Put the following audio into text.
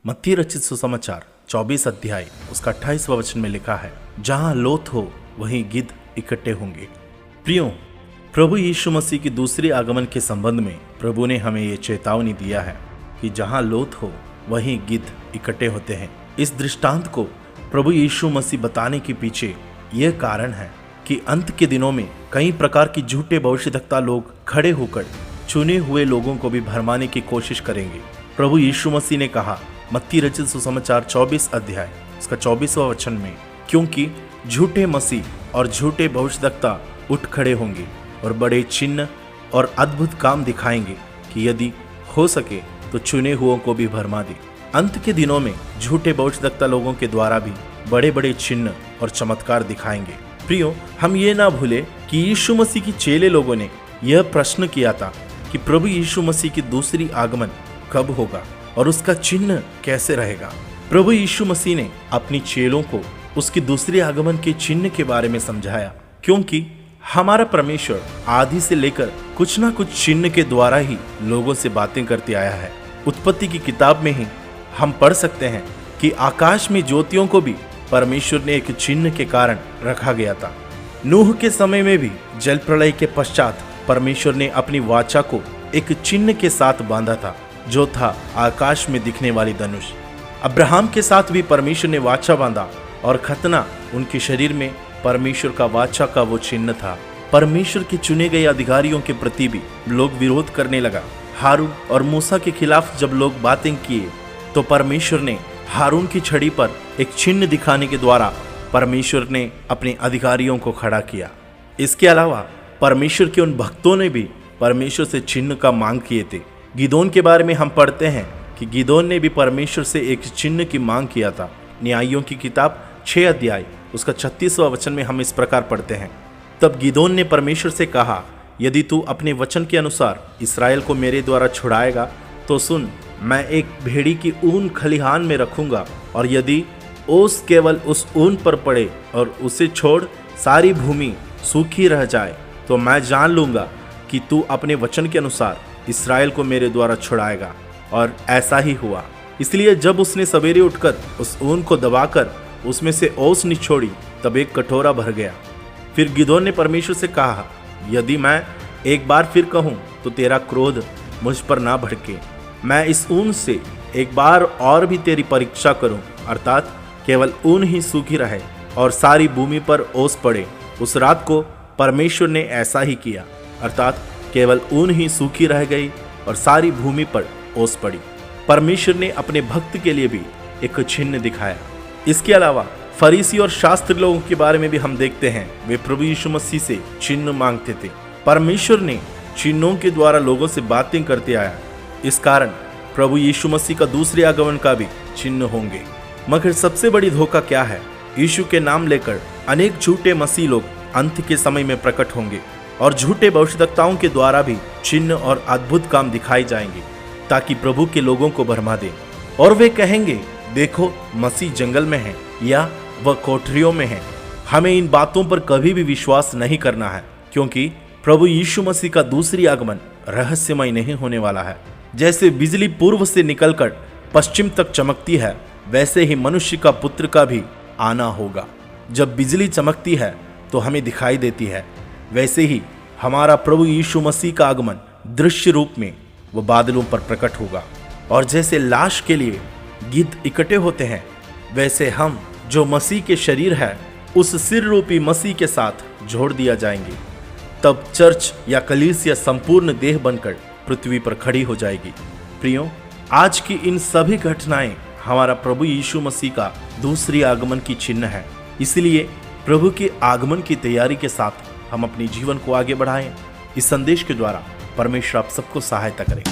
मत्ती रचित सुसमाचार 24 अध्याय उसका 28वां वचन में लिखा है, जहां लोथ हो वहीं गिद्ध इकट्ठे होंगे। प्रियो, प्रभु यीशु मसीह की दूसरे आगमन के संबंध में प्रभु ने हमें ये चेतावनी दिया है कि जहां लोथ हो वहीं गिद्ध इकट्ठे होते हैं। इस दृष्टांत को प्रभु यीशु मसीह बताने के पीछे यह कारण है कि अंत के दिनों में कई प्रकार की झूठे भविष्यद्वक्ता लोग खड़े होकर चुने हुए लोगों को भी भरमाने की कोशिश करेंगे। प्रभु यीशु मसीह ने कहा मत्ती रचित सुसमाचार 24 अध्याय इसका 24वां वचन में, क्योंकि झूठे मसीह और झूठे भविष्यद्वक्ता उठ खड़े होंगे और बड़े चिन्ह और अद्भुत काम दिखाएंगे कि यदि हो सके तो चुने हुओं को भी भरमा दे। अंत के दिनों में झूठे भविष्यद्वक्ता लोगों के द्वारा भी बड़े बड़े चिन्ह और चमत्कार दिखाएंगे। प्रियो, हम ये ना भूले कि यीशु मसीह की चेले लोगों ने यह प्रश्न किया था कि प्रभु यीशु मसीह की दूसरी आगमन कब होगा और उसका चिन्ह कैसे रहेगा। प्रभु यीशु मसीह ने अपनी चेलों को उसकी दूसरी आगमन के चिन्ह के बारे में समझाया, क्योंकि हमारा परमेश्वर आदि से लेकर कुछ ना कुछ चिन्ह के द्वारा ही लोगों से बातें करते आया है। उत्पत्ति की किताब में ही हम पढ़ सकते हैं कि आकाश में ज्योतियों को भी परमेश्वर ने एक चिन्ह के कारण रखा गया था। नूह के समय में भी जल प्रलय के पश्चात परमेश्वर ने अपनी वाचा को एक चिन्ह के साथ बांधा था, जो था आकाश में दिखने वाली धनुष। अब्राहम के साथ भी परमेश्वर ने वाचा बांधा और खतना उनके शरीर में परमेश्वर का वाचा का वो चिन्ह था। परमेश्वर के चुने गए अधिकारियों के प्रति भी लोग विरोध करने लगा। हारून और मूसा के खिलाफ जब लोग बातें किए तो परमेश्वर ने हारून की छड़ी पर एक चिन्ह दिखाने के द्वारा परमेश्वर ने अपने अधिकारियों को खड़ा किया। इसके अलावा परमेश्वर के उन भक्तों ने भी परमेश्वर से चिन्ह का मांग किए थे। गिदोन के बारे में हम पढ़ते हैं कि गिदोन ने भी परमेश्वर से एक चिन्ह की मांग किया था। न्यायियों की किताब 6 अध्याय उसका 36वां वचन में हम इस प्रकार पढ़ते हैं, तब गिदोन ने परमेश्वर से कहा, यदि तू अपने वचन के अनुसार इस्राएल को मेरे द्वारा छुड़ाएगा तो सुन, मैं एक भेड़ी की ऊन खलिहान में रखूंगा, और यदि ओस केवल उस ऊन पर पड़े और उसे छोड़ सारी भूमि सूखी रह जाए तो मैं जान लूंगा कि तू अपने वचन के अनुसार इस्राएल को मेरे द्वारा छुड़ाएगा। और ऐसा ही हुआ। इसलिए जब उसने सवेरे उठकर उस ऊन को दबाकर उसमें से ओस निचोड़ी तब एक कटोरा भर गया। फिर गिदोन ने परमेश्वर से कहा, यदि मैं एक बार फिर कहूँ तो तेरा क्रोध मुझ पर ना भड़के। मैं इस ऊन से एक बार और भी तेरी परीक्षा करूं, अर्थात केवल ऊन ही सूखी रहे और सारी भूमि पर ओस पड़े। उस रात को परमेश्वर ने ऐसा ही किया, अर्थात केवल ऊन ही सूखी रह गई और सारी भूमि पर ओस पड़ी। परमेश्वर ने अपने भक्त के लिए भी एक चिन्ह दिखाया। इसके अलावा फरीसी और शास्त्री लोगों के बारे में भी हम देखते हैं, वे प्रभु यीशु मसीह से चिन्ह मांगते थे। परमेश्वर ने चिन्हों के द्वारा लोगों से बातें करते आया। इस कारण प्रभु यीशु मसीह का दूसरे आगमन का भी चिन्ह होंगे। मगर सबसे बड़ी धोखा क्या है? यीशु के नाम लेकर अनेक झूठे मसीह लोग अंत के समय में प्रकट होंगे और झूठे भविष्यद्वक्ताओं के द्वारा भी चिन्ह और अद्भुत काम दिखाए जाएंगे ताकि प्रभु के लोगों को भरमा दें। और वे कहेंगे, देखो मसीह जंगल में है या वह कोठरियों में है। हमें इन बातों पर कभी भी विश्वास नहीं करना है, क्योंकि प्रभु यीशु मसीह का दूसरी आगमन रहस्यमय नहीं होने वाला है। जैसे बिजली पूर्व से निकलकर पश्चिम तक चमकती है, वैसे ही मनुष्य का पुत्र का भी आना होगा। जब बिजली चमकती है तो हमें दिखाई देती है, वैसे ही हमारा प्रभु यीशु मसीह का आगमन दृश्य रूप में वो बादलों पर प्रकट होगा। और जैसे लाश के लिए गिद्ध इकट्ठे होते हैं, वैसे हम जो मसीह के शरीर है उस सिर रूपी मसीह के साथ जोड़ दिया जाएंगे। तब चर्च या कलीसिया संपूर्ण देह बनकर पृथ्वी पर खड़ी हो जाएगी। प्रियो, आज की इन सभी घटनाएं हमारा प्रभु यीशु मसीह का दूसरी आगमन की चिन्ह है। इसलिए प्रभु के आगमन की तैयारी के साथ हम अपने जीवन को आगे बढ़ाएं। इस संदेश के द्वारा परमेश्वर आप सबको सहायता करें।